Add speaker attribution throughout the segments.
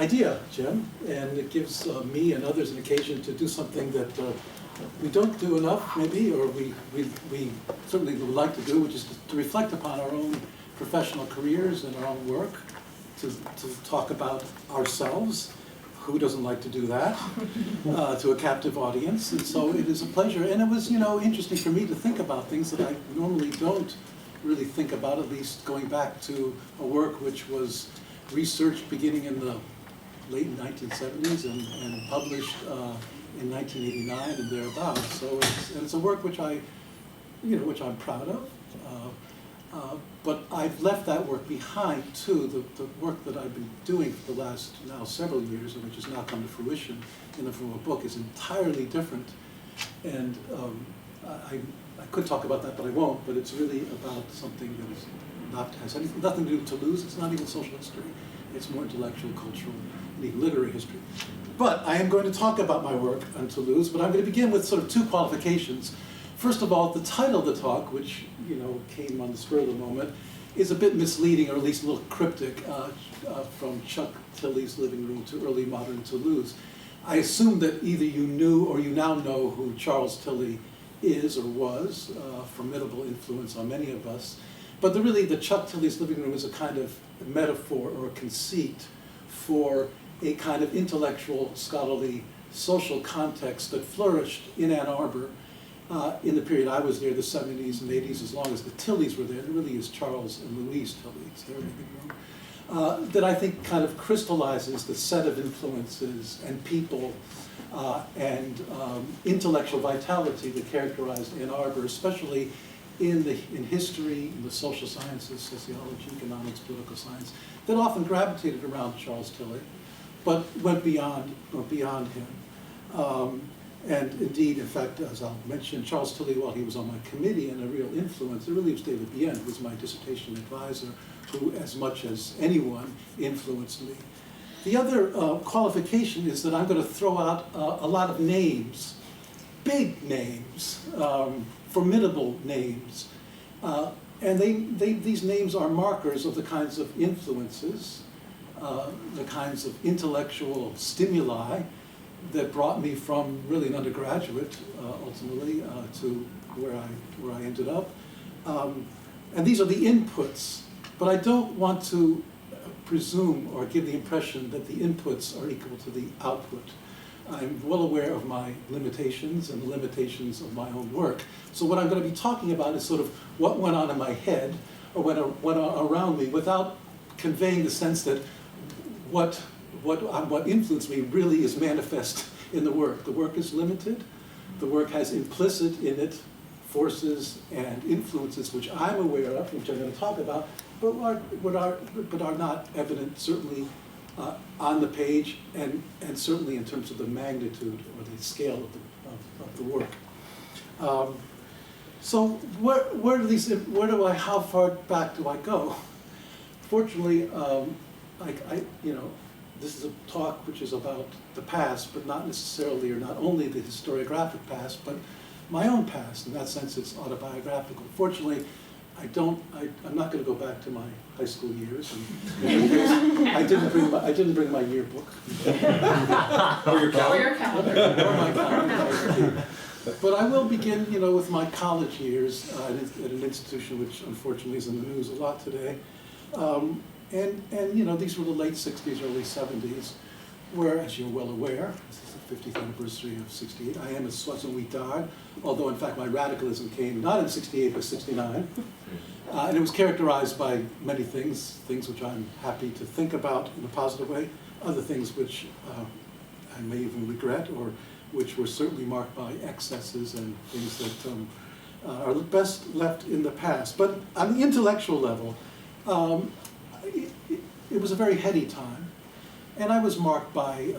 Speaker 1: idea, Jim, and it gives me and others an occasion to do something that we don't do enough, maybe, or we certainly would like to do, which is to reflect upon our own professional careers and our own work, to talk about ourselves. Who doesn't like to do that, to a captive audience? And so it is a pleasure. And it was, interesting for me to think about things that I normally don't really think about, at least going back to a work which was researched beginning in the late 1970s and published in 1989 and thereabouts. So it's a work which which I'm proud of. But I've left that work behind too. The work that I've been doing for the last now several years, and which has now come to fruition in the form of a book, is entirely different. And I could talk about that, but I won't. But it's really about something that is has nothing to do with Toulouse. It's not even social history. It's more intellectual, cultural, and even literary history. But I am going to talk about my work on Toulouse. But I'm going to begin with sort of two qualifications. First of all, the title of the talk, which came on the spur of the moment, is a bit misleading, or at least a little cryptic, from Chuck Tilley's Living Room to Early Modern Toulouse. I assume that either you knew or you now know who Charles Tilley is or was, formidable influence on many of us. But the Chuck Tilley's Living Room is a kind of metaphor or a conceit for a kind of intellectual, scholarly, social context that flourished in Ann Arbor in the period I was there, the 70s and 80s, as long as the Tilleys were there. It really is Charles and Louise Tilley, it's their living room, that I think kind of crystallizes the set of influences and people and intellectual vitality that characterized Ann Arbor, especially in history, in the social sciences, sociology, economics, political science, that often gravitated around Charles Tilley, but went beyond him. And indeed, in fact, as I'll mention, Charles Tilley, while he was on my committee and a real influence, it really was David Bien, who was my dissertation advisor, who, as much as anyone, influenced me. The other qualification is that I'm going to throw out a lot of names, big names, formidable names. And these names are markers of the kinds of influences, the kinds of intellectual stimuli that brought me from really an undergraduate, ultimately, to where I ended up. And these are the inputs, but I don't want to presume or give the impression that the inputs are equal to the output. I'm well aware of my limitations and the limitations of my own work. So what I'm going to be talking about is sort of what went on in my head or what went on around me, without conveying the sense that what influenced me really is manifest in the work. The work is limited. The work has implicit in it forces and influences which I'm aware of, which I'm going to talk about, but are not evident, certainly on the page, and certainly in terms of the magnitude or the scale of the work. So how far back do I go? Fortunately, this is a talk which is about the past, but not necessarily, or not only the historiographic past, but my own past. In that sense, it's autobiographical. Fortunately, I'm not going to go back to my high school years. And I didn't bring my yearbook.
Speaker 2: Or your calendar.
Speaker 1: Or my calendar. But I will begin, with my college years at an institution which unfortunately is in the news a lot today. And these were the late 60s, early 70s, where, as you're well aware, this is the 50th anniversary of 68, I am a soixante-huitard, although in fact my radicalism came not in 68, but 69. And it was characterized by many things which I'm happy to think about in a positive way, other things which I may even regret, or which were certainly marked by excesses and things that are best left in the past. But on the intellectual level, it was a very heady time, and I was marked by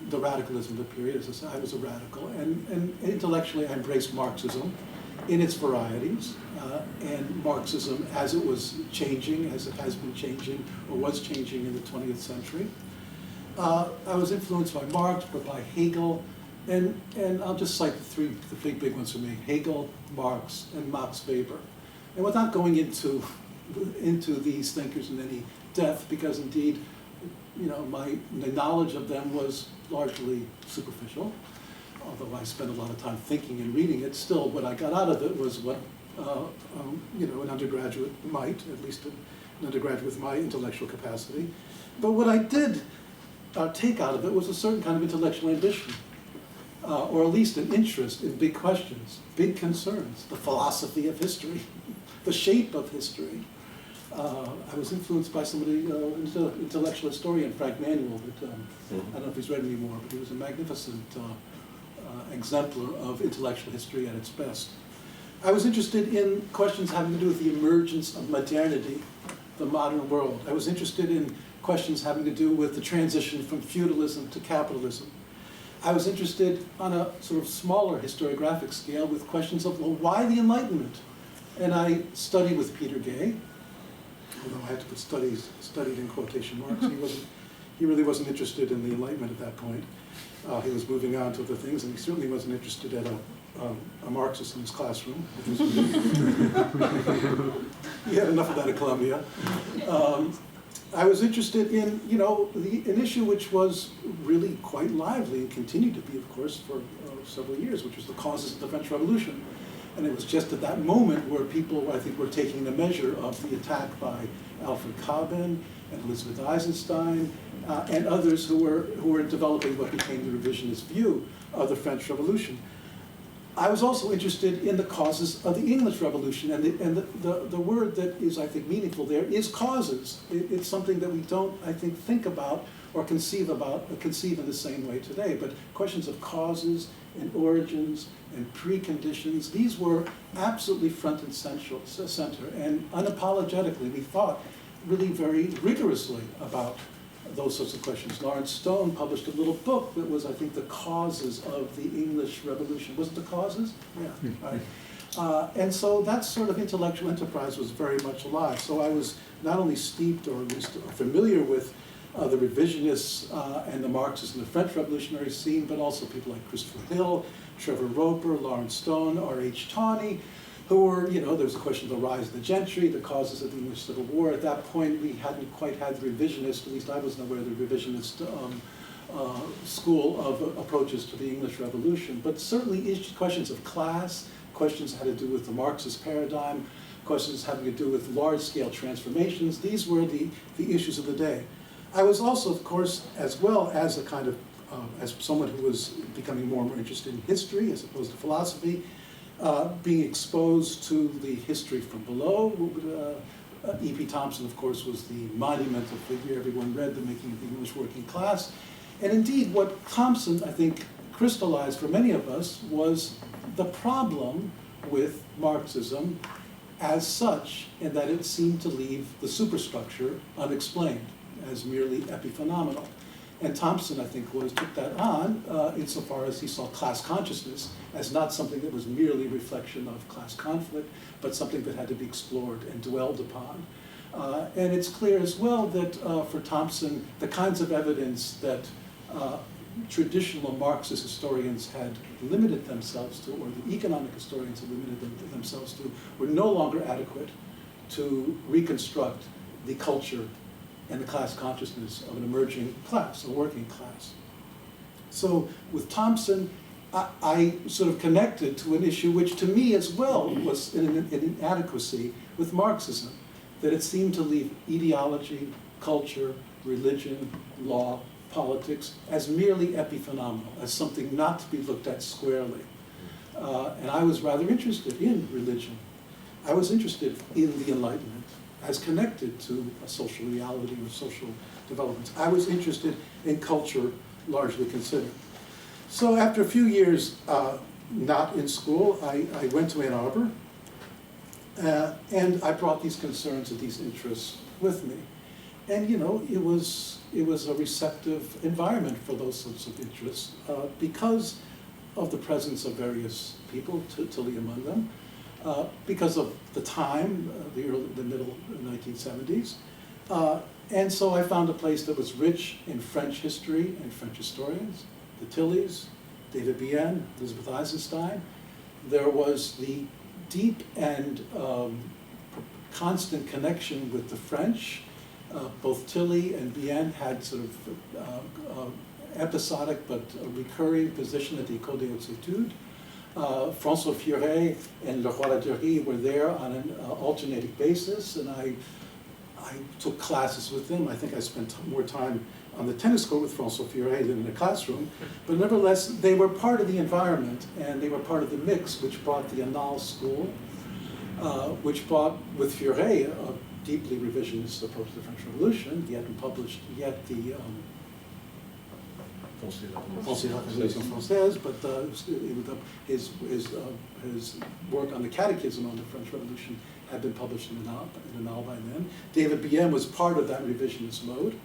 Speaker 1: the radicalism of the period. As I said, I was a radical, and intellectually I embraced Marxism in its varieties, and Marxism as it was changing, as it has been changing, or was changing in the 20th century. I was influenced by Marx, but by Hegel, and I'll just cite the big ones for me: Hegel, Marx, and Max Weber. And without going into these thinkers in any depth, because indeed the knowledge of them was largely superficial. Although I spent a lot of time thinking and reading it, still what I got out of it was what an undergraduate might, at least an undergraduate with my intellectual capacity. But what I did take out of it was a certain kind of intellectual ambition, or at least an interest in big questions, big concerns, the philosophy of history, the shape of history. I was influenced by somebody, intellectual historian, Frank Manuel, that I don't know if he's read anymore, but he was a magnificent exemplar of intellectual history at its best. I was interested in questions having to do with the emergence of modernity, the modern world. I was interested in questions having to do with the transition from feudalism to capitalism. I was interested on a sort of smaller historiographic scale with questions of, well, why the Enlightenment? And I studied with Peter Gay, although I had to put studied in quotation marks. He really wasn't interested in the Enlightenment at that point. He was moving on to other things, and he certainly wasn't interested at a Marxist in his classroom. He had enough of that at Columbia. I was interested in, an issue which was really quite lively and continued to be, of course, for several years, which was the causes of the French Revolution. And it was just at that moment where people, I think, were taking the measure of the attack by Alfred Cobbin and Elizabeth Eisenstein and others who were developing what became the revisionist view of the French Revolution. I was also interested in the causes of the English Revolution, and the word that is, I think, meaningful there is causes. It's something that we don't, I think about or conceive in the same way today. But questions of causes and origins and preconditions, these were absolutely front and center, and unapologetically we thought really very rigorously about those sorts of questions. Lawrence Stone published a little book that was, I think, the causes of the English Revolution. Was it the causes? Yeah. Right. And so that sort of intellectual enterprise was very much alive. So I was not only steeped or at least familiar with the revisionists and the Marxists in the French revolutionary scene, but also people like Christopher Hill, Trevor Roper, Lawrence Stone, R.H. Tawney, who were, there was a question of the rise of the gentry, the causes of the English Civil War. At that point, we hadn't quite had the revisionist, at least I wasn't aware of the revisionist school of approaches to the English Revolution. But certainly questions of class, questions had to do with the Marxist paradigm, questions having to do with large-scale transformations. These were the issues of the day. I was also, of course, as well as a kind of, as someone who was becoming more and more interested in history as opposed to philosophy, being exposed to the history from below. E.P. Thompson, of course, was the monumental figure. Everyone read The Making of the English Working Class. And indeed, what Thompson, I think, crystallized for many of us was the problem with Marxism as such, in that it seemed to leave the superstructure unexplained, as merely epiphenomenal. And Thompson, I think, took that on insofar as he saw class consciousness as not something that was merely a reflection of class conflict, but something that had to be explored and dwelled upon. And it's clear as well that for Thompson, the kinds of evidence that traditional Marxist historians had limited themselves to, or the economic historians had limited themselves to, were no longer adequate to reconstruct the culture and the class consciousness of an emerging class, a working class. So with Thompson, I sort of connected to an issue which to me as well was an inadequacy with Marxism, that it seemed to leave ideology, culture, religion, law, politics as merely epiphenomenal, as something not to be looked at squarely. And I was rather interested in religion. I was interested in the Enlightenment as connected to a social reality or social developments. I was interested in culture, largely considered. So after a few years not in school, I went to Ann Arbor, and I brought these concerns and these interests with me. And it was a receptive environment for those sorts of interests because of the presence of various people, Tilly among them, because of the time, the middle 1970s. And so I found a place that was rich in French history and French historians, the Tillys, David Bien, Elizabeth Eisenstein. There was the deep and constant connection with the French Both Tilly and Bien had sort of episodic but recurring position at the École des Hautes Études. François Furet and Le Roi Ladurie were there on an alternating basis, and I took classes with them. I think I spent more time on the tennis court with François Furet than in the classroom. But nevertheless, they were part of the environment, and they were part of the mix which brought the Annales School, which brought, with Furet, a deeply revisionist approach to the French Revolution. He hadn't published yet the Pensée de la Révolution Française, but his work on the Catechism on the French Revolution had been published in Annales by then. David Bien was part of that revisionist mode.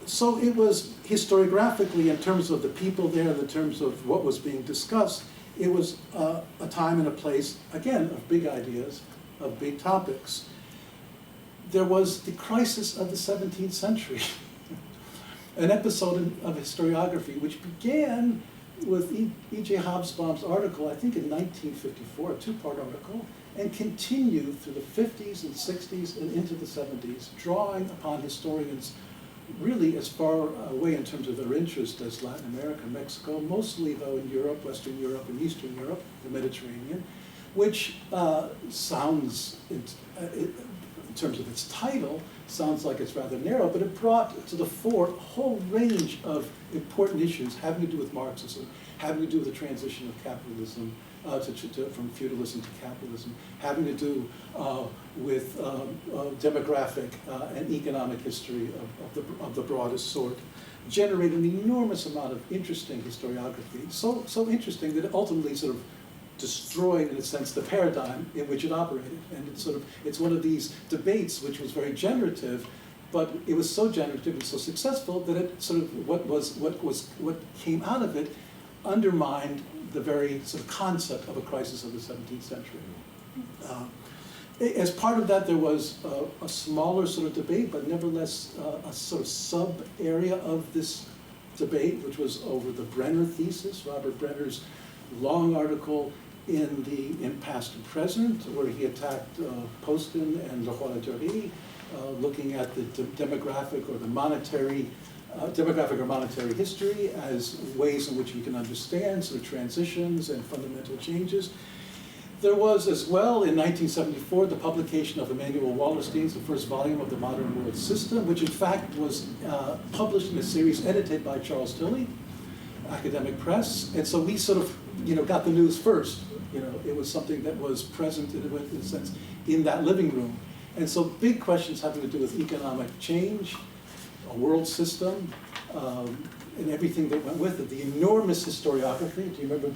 Speaker 1: So it was historiographically, in terms of the people there, in terms of what was being discussed, it was a time and a place, again, of big ideas, of big topics. There was the crisis of the 17th century. An episode of historiography which began with E.J. Hobsbawm's article, I think in 1954, a two-part article, and continued through the 50s and 60s and into the 70s, drawing upon historians really as far away in terms of their interest as Latin America, Mexico, mostly though in Europe, Western Europe and Eastern Europe, the Mediterranean, which sounds, in terms of its title, sounds like it's rather narrow, but it brought to the fore a whole range of important issues having to do with Marxism, having to do with the transition of capitalism from feudalism to capitalism, having to do with demographic and economic history of the broadest sort, generated an enormous amount of interesting historiography, so interesting that it ultimately sort of destroyed, in a sense, the paradigm in which it operated. And it's one of these debates which was very generative, but it was so generative and so successful that it sort of, what came out of it undermined the very sort of concept of a crisis of the 17th century. As part of that, there was a smaller sort of debate, but nevertheless a sort of sub-area of this debate, which was over the Brenner thesis, Robert Brenner's long article in Past and Present, where he attacked Poston and Le Roi Ladurie, looking at the demographic or monetary history as ways in which we can understand sort of transitions and fundamental changes. There was as well, in 1974, the publication of Emanuel Wallerstein's, the first volume of the Modern World System, which in fact was published in a series edited by Charles Tilly, Academic Press. And so we sort of, got the news first. It was something that was present in a sense in that living room. And so big questions having to do with economic change, a world system, and everything that went with it. The enormous historiography. Do you remember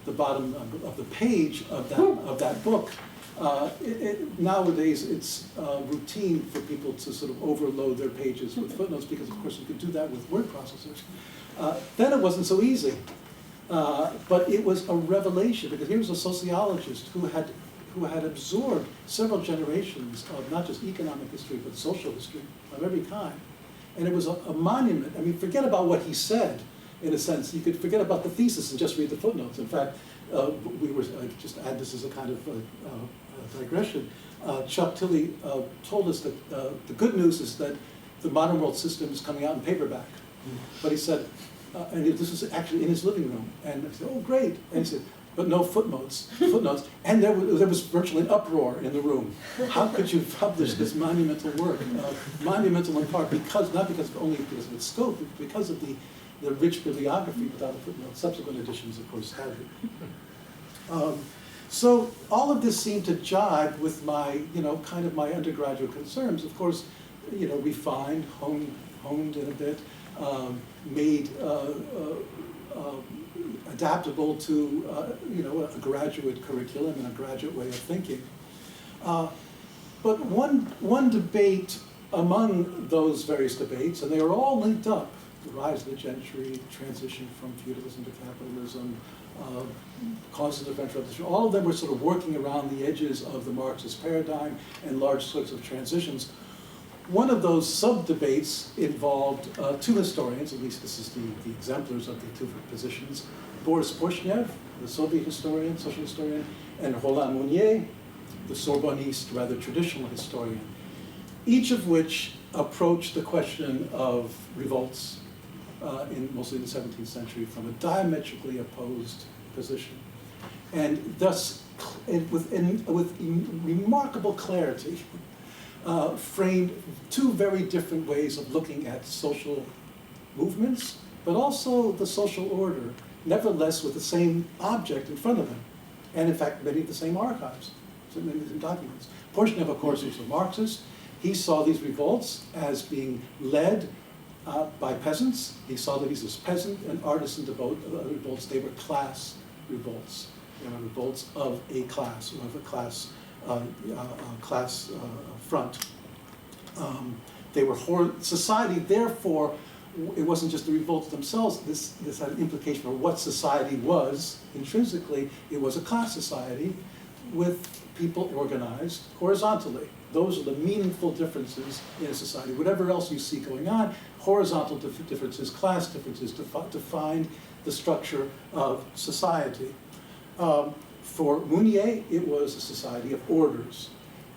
Speaker 1: the bottom of the page of that book? Nowadays, it's routine for people to sort of overload their pages with footnotes because, of course, you could do that with word processors. Then it wasn't so easy. But it was a revelation, because here was a sociologist who had absorbed several generations of not just economic history, but social history of every kind. And it was a monument. I mean, forget about what he said, in a sense. You could forget about the thesis and just read the footnotes. In fact, just add this as a kind of digression. Chuck Tilley told us that the good news is that the Modern World System is coming out in paperback. But he said, and this was actually in his living room, and I said, "Oh, great!" And he said, "But no footnotes." And there was virtually an uproar in the room. How could you publish this monumental work? Monumental in part not only because of its scope, but because of the rich bibliography without a footnote. Subsequent editions, of course, have it. So all of this seemed to jibe with my, kind of my undergraduate concerns. Of course, refined, honed in a bit. Made adaptable to a graduate curriculum and a graduate way of thinking. But one debate among those various debates, and they are all linked up: the rise of the gentry, transition from feudalism to capitalism, causes of the French Revolution. All of them were sort of working around the edges of the Marxist paradigm and large sorts of transitions. One of those sub-debates involved two historians, at least this is the exemplars of the two positions: Boris Porshnev, the Soviet historian, social historian, and Roland Mounier, the Sorbonniste, rather traditional historian. each of which approached the question of revolts in mostly the 17th century from a diametrically opposed position. And thus, with remarkable clarity, framed two very different ways of looking at social movements, but also the social order, nevertheless with the same object in front of them. And in fact, many of the same archives, so many of the same documents. Porshnev, of course, was a Marxist. He saw these revolts as being led by peasants. He saw that these as peasant and artisan revolts. They were class revolts. They were revolts of a class, or of a class front. They were society. Therefore, it wasn't just the revolts themselves. This had an implication for what society was intrinsically. It was a class society with people organized horizontally. Those are the meaningful differences in a society. Whatever else you see going on, horizontal differences, class differences define the structure of society. For Mounier, it was a society of orders.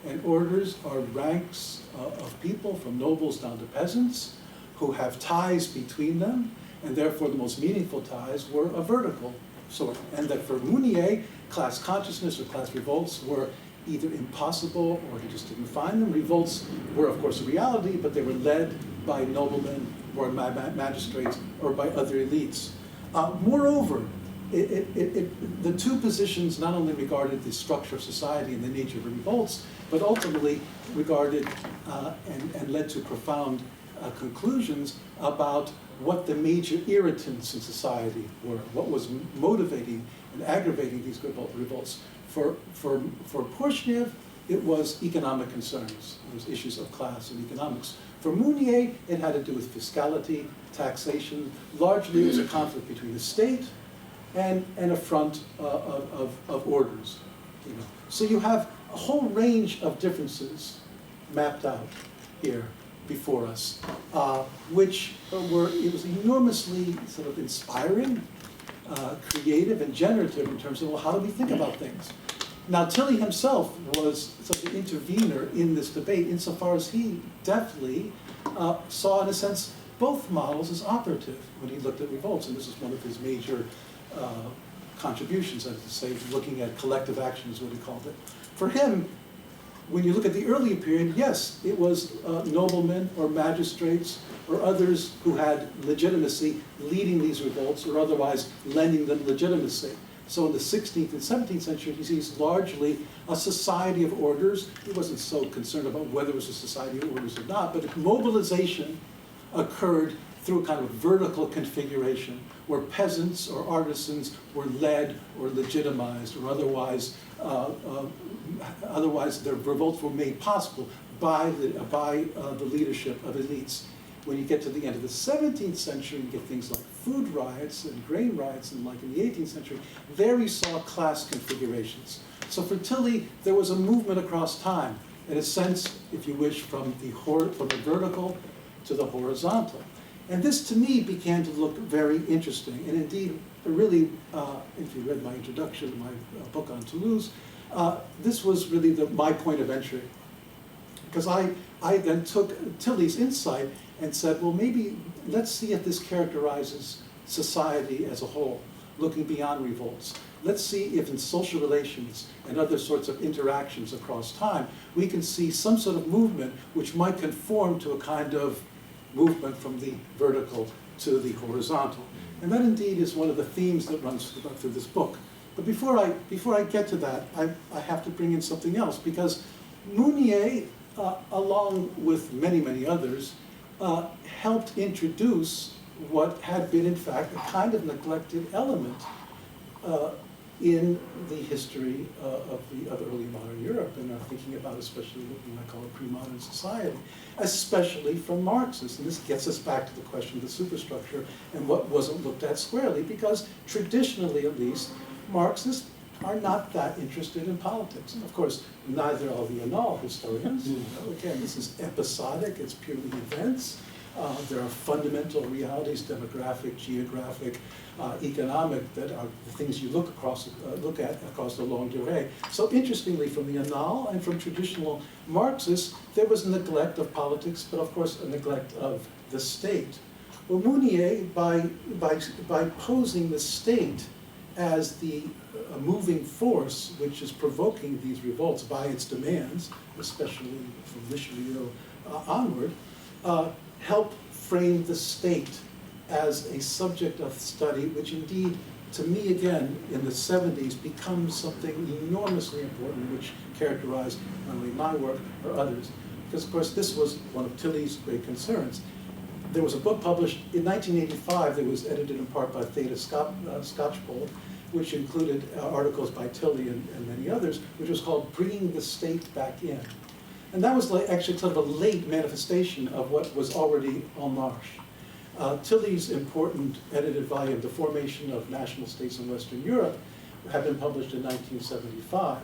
Speaker 1: And orders are ranks of people, from nobles down to peasants, who have ties between them, and therefore the most meaningful ties were a vertical sort. And that for Mounier, class consciousness or class revolts were either impossible or he just didn't find them. Revolts were, of course, a reality, but they were led by noblemen or magistrates or by other elites. Moreover, the two positions not only regarded the structure of society and the nature of the revolts, but ultimately regarded and led to profound conclusions about what the major irritants in society were, what was motivating and aggravating these revolts. For Porshnev, it was economic concerns. It was issues of class and economics. For Mounier, it had to do with fiscality, taxation. Largely, it was a conflict between the state and a front of orders. You know. So you have a whole range of differences mapped out here before us, which it was enormously sort of inspiring, creative, and generative in terms of, well, how do we think about things? Now, Tilly himself was sort of an intervener in this debate insofar as he definitely saw, in a sense, both models as operative when he looked at revolts, and this is one of his major contributions, as to say, looking at collective action is what he called it. For him, when you look at the earlier period, yes, it was noblemen or magistrates or others who had legitimacy leading these revolts or otherwise lending them legitimacy. So in the 16th and 17th century, he sees largely a society of orders. He wasn't so concerned about whether it was a society of orders or not, but mobilization occurred through a kind of vertical configuration where peasants or artisans were led or legitimized or otherwise their revolts were made possible by the leadership of elites. When you get to the end of the 17th century, you get things like food riots and grain riots, and like in the 18th century, there we saw class configurations. So for Tilly, there was a movement across time, in a sense, if you wish, from the vertical to the horizontal. And this, to me, began to look very interesting. And indeed, really, if you read my introduction, my book on Toulouse, this was really my point of entry. Because I then took Tilly's insight and said, well, maybe let's see if this characterizes society as a whole, looking beyond revolts. Let's see if in social relations and other sorts of interactions across time, we can see some sort of movement which might conform to a kind of movement from the vertical to the horizontal. And that indeed is one of the themes that runs through this book. But before I get to that, I have to bring in something else, because Mounier, along with many, many others, helped introduce what had been, in fact, a kind of neglected element in the history of early modern Europe, and I'm thinking about especially what we might call a pre-modern society, especially from Marxists. And this gets us back to the question of the superstructure and what wasn't looked at squarely, because traditionally, at least, Marxists are not that interested in politics. And of course, neither are the Annales historians. Again, this is episodic, it's purely events. There are fundamental realities, demographic, geographic, economic, that are the things you look at across the longue durée. So interestingly, from the Annales and from traditional Marxists, there was a neglect of politics, but of course a neglect of the state. Well, Mounier, by posing the state as the moving force which is provoking these revolts by its demands, especially from Richelieu onward, help frame the state as a subject of study, which indeed, to me again, in the 70s, becomes something enormously important, which characterized not only my work or others. Because of course this was one of Tilly's great concerns. There was a book published in 1985 that was edited in part by Theda Skocpol, which included articles by Tilly and many others, which was called Bringing the State Back In. And that was actually sort of a late manifestation of what was already en marche. Tilly's important edited volume, The Formation of National States in Western Europe, had been published in 1975.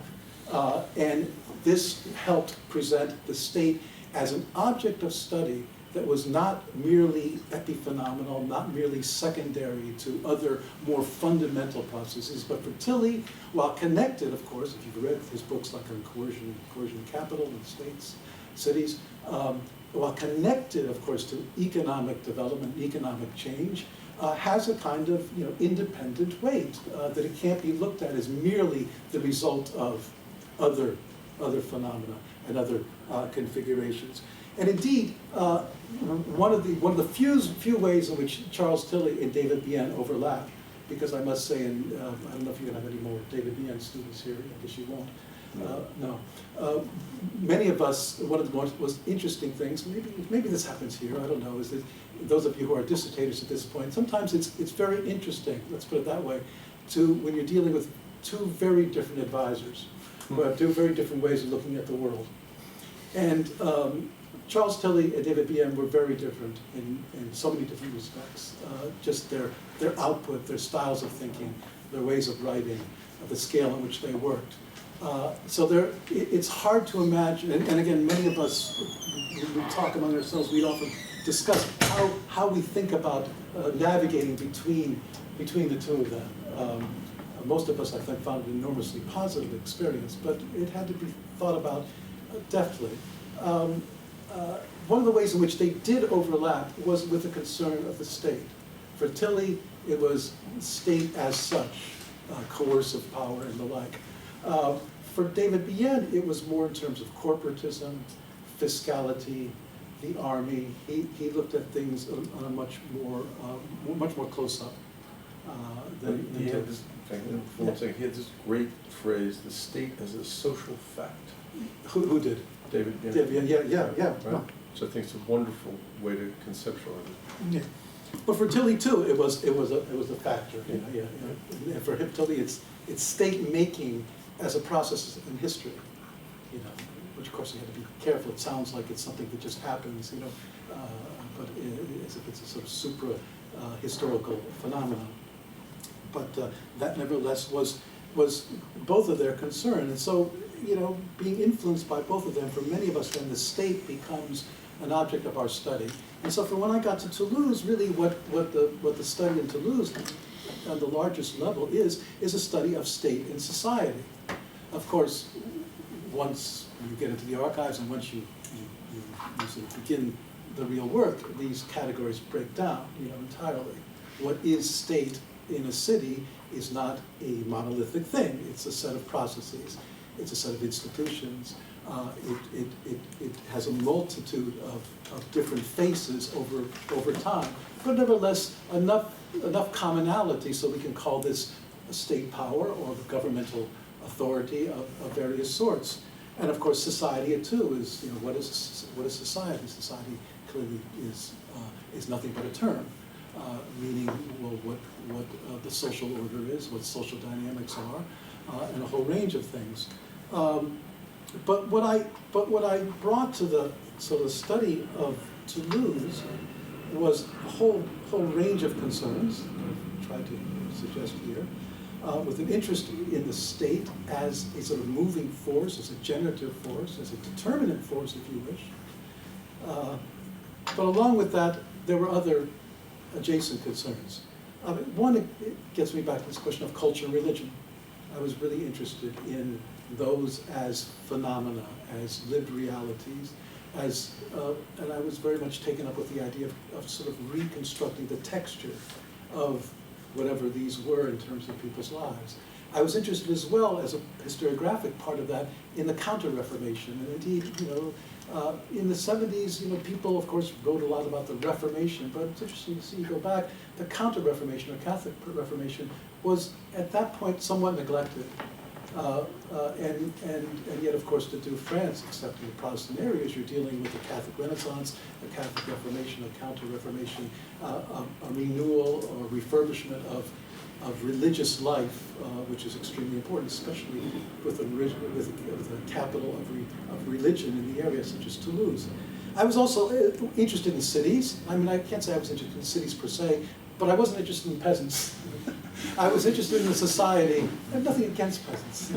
Speaker 1: And this helped present the state as an object of study that was not merely epiphenomenal, not merely secondary to other more fundamental processes, but for Tilly, while connected, of course, if you've read his books like on coercion and capital and states, cities, while connected, of course, to economic development, economic change, has a kind of independent weight, that it can't be looked at as merely the result of other phenomena and other configurations. And indeed, one of the few ways in which Charles Tilly and David Bien overlap, because I must say, and I don't know if you're going to have any more David Bien students here, I guess you won't. No. Many of us, one of the most interesting things, maybe this happens here, I don't know, is that those of you who are dissertators at this point, sometimes it's very interesting, let's put it that way, when you're dealing with two very different advisors, who have two very different ways of looking at the world. And Charles Tilly and David Bien were very different in so many different respects. Just their output, their styles of thinking, their ways of writing, the scale in which they worked. So it's hard to imagine, and again, many of us, when we talk among ourselves, we often discuss how we think about navigating between the two of them. Most of us, I think, found it an enormously positive experience, but it had to be thought about deftly. One of the ways in which they did overlap was with the concern of the state. For Tilly, it was state as such, coercive power and the like. For David Bien, it was more in terms of corporatism, fiscality, the army. He looked at things on a much more close up than
Speaker 3: he had this. He had this great phrase: "The state as a social fact."
Speaker 1: Who did?
Speaker 3: David Bien.
Speaker 1: Yeah.
Speaker 3: Right? No. So I think it's a wonderful way to conceptualize it.
Speaker 1: Yeah. But for Tilly too, it was a factor. And for him, Tilly, it's state making as a process in history. Which of course you have to be careful. It sounds like it's something that just happens. But as if it's a sort of supra historical phenomenon. But that nevertheless was both of their concern. And so, being influenced by both of them, for many of us, then the state becomes an object of our study. And so, when I got to Toulouse, really, what the study in Toulouse, on the largest level, is a study of state and society. Of course, once you get into the archives and once you sort of begin the real work, these categories break down, entirely. What is state in a city is not a monolithic thing. It's a set of processes. It's a set of institutions. It has a multitude of different faces over time. But nevertheless, enough commonality so we can call this a state power or a governmental authority of various sorts. And of course, society too is, what is society? Society clearly is nothing but a term. Meaning, well, what the social order is, what social dynamics are, and a whole range of things. But what I brought to the study of Toulouse was a whole range of concerns. I've tried to suggest here, with an interest in the state as a sort of moving force, as a generative force, as a determinant force, if you wish. But along with that, there were other adjacent concerns. One, it gets me back to this question of culture and religion. I was really interested in those as phenomena, as lived realities, and I was very much taken up with the idea of sort of reconstructing the texture of whatever these were in terms of people's lives. I was interested as well, as a historiographic part of that, in the Counter-Reformation. And indeed, in the 70s, people, of course, wrote a lot about the Reformation, but it's interesting to see, you go back, the Counter-Reformation, or Catholic Reformation, was at that point somewhat neglected. And yet, of course, to do France, except in the Protestant areas, you're dealing with the Catholic Renaissance, the Catholic Reformation, a Counter-Reformation, a renewal or refurbishment of religious life, which is extremely important, especially with a capital of religion in the area, such as Toulouse. I was also interested in cities. I mean, I can't say I was interested in cities per se, but I wasn't interested in peasants. I was interested in a society, I have nothing against peasants,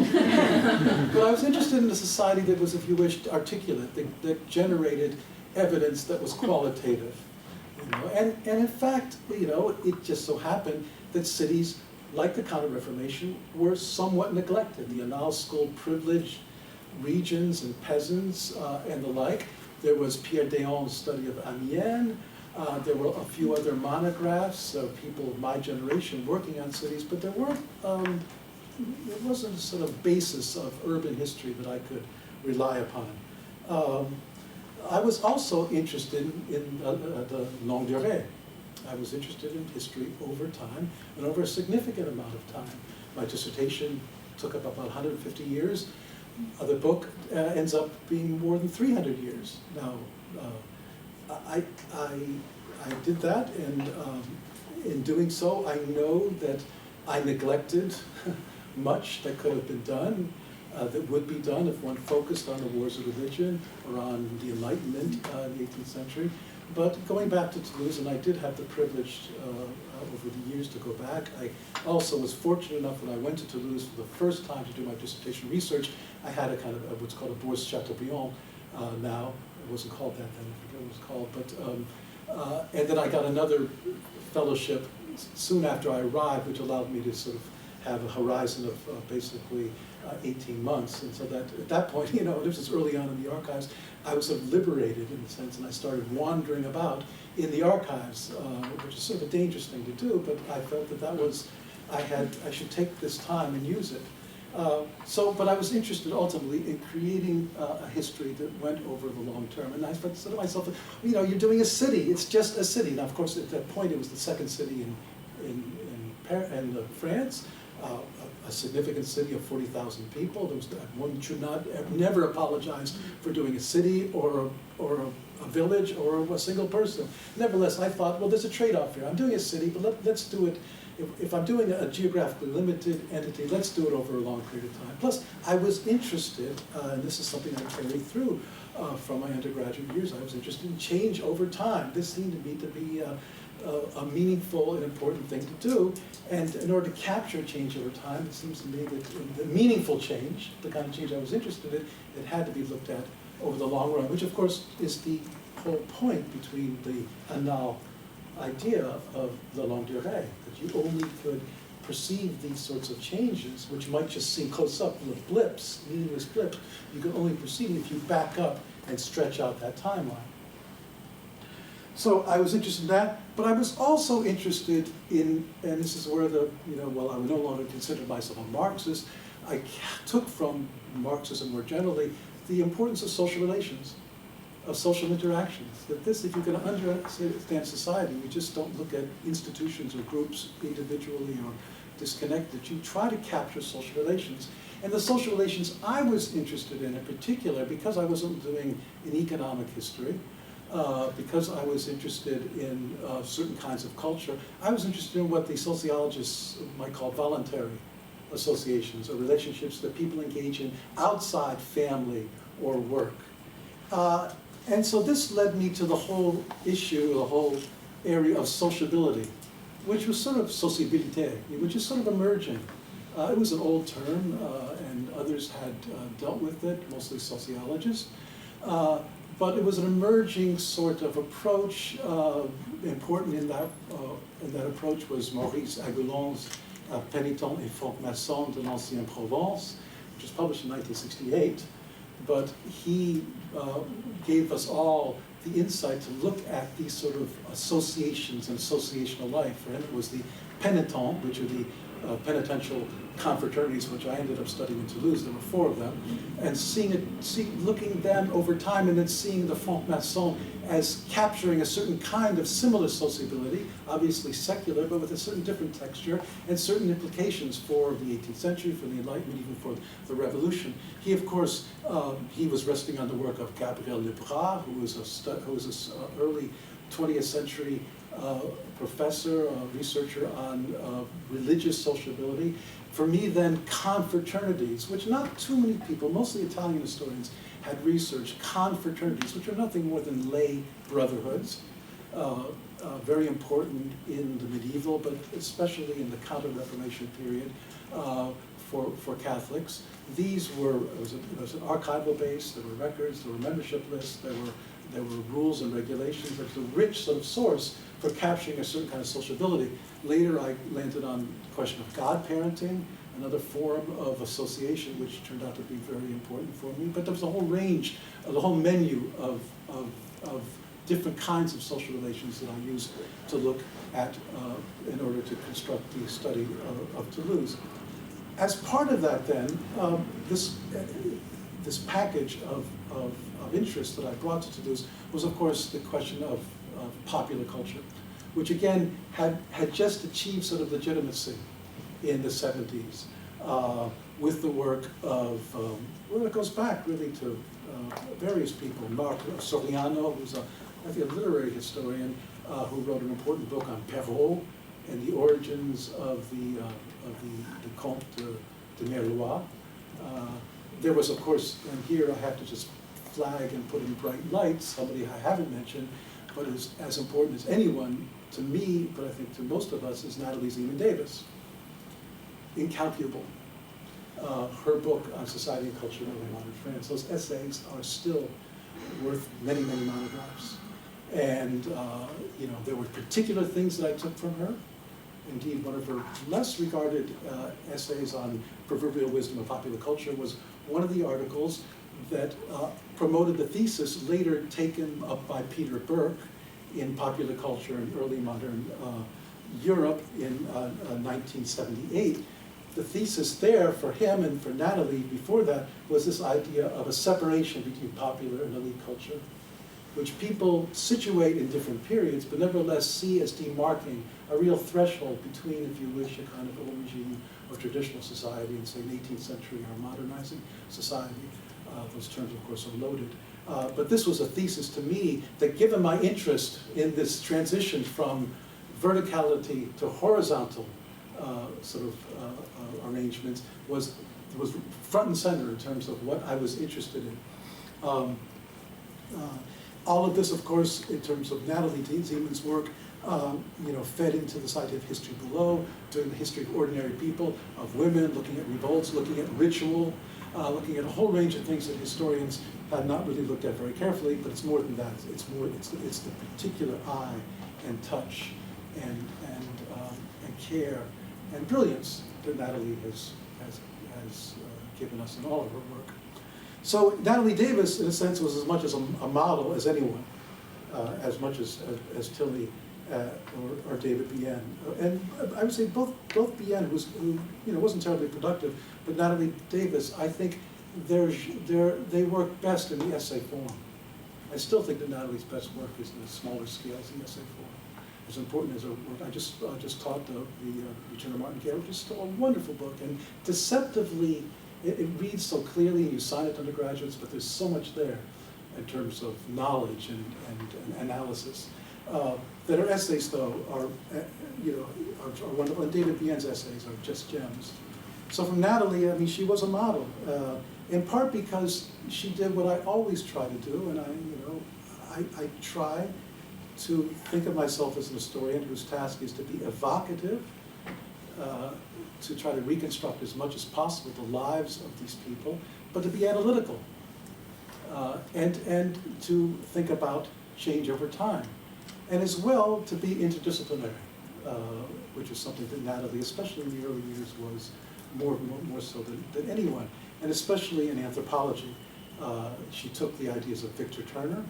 Speaker 1: but I was interested in a society that was, if you wish, articulate, that generated evidence that was qualitative. And in fact, it just so happened that cities, like the Counter-Reformation, were somewhat neglected. The Annales School privileged regions and peasants and the like. There was Pierre Déon's study of Amiens. There were a few other monographs of people of my generation working on cities, but there wasn't a sort of basis of urban history that I could rely upon. I was also interested in the longue durée. I was interested in history over time and over a significant amount of time. My dissertation took up about 150 years. The book ends up being more than 300 years. Now, I did that, and in doing so, I know that I neglected much that could have been done, that would be done if one focused on the wars of religion or on the Enlightenment in the 18th century. But going back to Toulouse, and I did have the privilege over the years to go back, I also was fortunate enough when I went to Toulouse for the first time to do my dissertation research, I had a kind of what's called a Bourse Chateaubriand now. It wasn't called that then, I forget what it was called, but, and then I got another fellowship soon after I arrived, which allowed me to sort of have a horizon of basically 18 months. And so that at that point, this was early on in the archives, I was sort of liberated in a sense, and I started wandering about in the archives, which is sort of a dangerous thing to do, but I felt that was, I should take this time and use it. But I was interested ultimately in creating a history that went over the long term. And I said to myself, you're doing a city, it's just a city. Now, of course, at that point, it was the second city in France, a significant city of 40,000 people. One should never apologize for doing a city or a village or a single person. Nevertheless, I thought, well, there's a trade-off here. I'm doing a city, but let's do it. If I'm doing a geographically limited entity, let's do it over a long period of time. Plus, I was interested, and this is something I carried through from my undergraduate years, I was interested in change over time. This seemed to me to be a meaningful and important thing to do. And in order to capture change over time, it seems to me that the meaningful change, the kind of change I was interested in, it had to be looked at over the long run, which of course is the whole point between the Annales idea of the longue durée, that you only could perceive these sorts of changes, which might just seem close up, little blips, meaningless blips. You can only perceive it if you back up and stretch out that timeline. So I was interested in that, but I was also interested in, and this is where while I would no longer consider myself a Marxist, I took from Marxism more generally the importance of social relations, of social interactions. That if you can understand society, you just don't look at institutions or groups individually or disconnected. You try to capture social relations. And the social relations I was interested in particular, because I wasn't doing an economic history, because I was interested in certain kinds of culture, I was interested in what the sociologists might call voluntary associations or relationships that people engage in outside family or work. And so this led me to the whole issue, the whole area of sociability, which was sort of sociabilité, which is sort of emerging. It was an old term, and others had dealt with it, mostly sociologists. but it was an emerging sort of approach. Important in that approach was Maurice Agulon's Pénitent et Franc-Maçon de l'Ancienne Provence, which was published in 1968. But he gave us all the insight to look at these sort of associations and associational life. For him, it was the pénitents, which are the penitential confraternities, which I ended up studying in Toulouse. There were 4 of them, and looking them over time, and then seeing the franc-maçon as capturing a certain kind of similar sociability, obviously secular, but with a certain different texture and certain implications for the 18th century, for the Enlightenment, even for the Revolution. He, of course, he was resting on the work of Gabriel Lebras, who was an early 20th century professor, researcher on religious sociability. For me, then, confraternities, which not too many people, mostly Italian historians, had researched. Confraternities, which are nothing more than lay brotherhoods, very important in the medieval, but especially in the Counter-Reformation period for Catholics. These were, it was an archival base, there were records, there were membership lists, there were rules and regulations. It was a rich sort of source for capturing a certain kind of sociability. Later, I landed on the question of godparenting, another form of association, which turned out to be very important for me. But there was a whole range, the whole menu of different kinds of social relations that I used to look at in order to construct the study of Toulouse. As part of that, then, this package of interest that I brought to Toulouse was, of course, the question of popular culture, which again had just achieved sort of legitimacy in the 70s with the work of, well, it goes back really to various people. Marc Soriano, who's I think a literary historian who wrote an important book on Perrault and the origins of the Comte de Merlois. There was, of course, and here I have to just flag and put in bright lights somebody I haven't mentioned, but is as important as anyone to me, but I think to most of us, is Natalie Zeman Davis. Incalculable. Her book on society and culture in early modern France. Those essays are still worth many, many monographs. And you know, there were particular things that I took from her. Indeed, one of her less regarded essays on proverbial wisdom of popular culture was one of the articles that promoted the thesis later taken up by Peter Burke in Popular Culture in Early Modern Europe in 1978. The thesis there for him and for Natalie before that was this idea of a separation between popular and elite culture, which people situate in different periods, but nevertheless see as demarking a real threshold between, if you wish, a kind of origin of traditional society and, say, an 18th century or modernizing society. Those terms, of course, are loaded. But this was a thesis to me that, given my interest in this transition from verticality to horizontal sort of arrangements, was front and center in terms of what I was interested in. All of this, of course, in terms of Natalie Zeman's work, you know, fed into this idea of history below, doing the history of ordinary people, of women, looking at revolts, looking at ritual, looking at a whole range of things that historians have not really looked at very carefully. But it's more than that. It's the particular eye and touch and care and brilliance that Natalie has given us in all of her work. So Natalie Davis, in a sense, was as much as a model as anyone, as much as Tilly or David Bien. And I would say both Bien, who you know wasn't terribly productive, but Natalie Davis, I think they work best in the essay form. I still think that Natalie's best work is in the smaller scales, the essay form. As important as her work. I just taught the Return of Martin Gare, which is still a wonderful book, and deceptively, it reads so clearly, and you sign it to undergraduates, but there's so much there in terms of knowledge and analysis. That her essays, though, are wonderful, and David Bien's essays are just gems. So from Natalie, I mean, she was a model, in part because she did what I always try to do, and I try to think of myself as an historian whose task is to be evocative, to try to reconstruct as much as possible the lives of these people, but to be analytical. and to think about change over time. And as well, to be interdisciplinary, which is something that Natalie, especially in the early years, was more so than anyone, and especially in anthropology. She took the ideas of Victor Turner,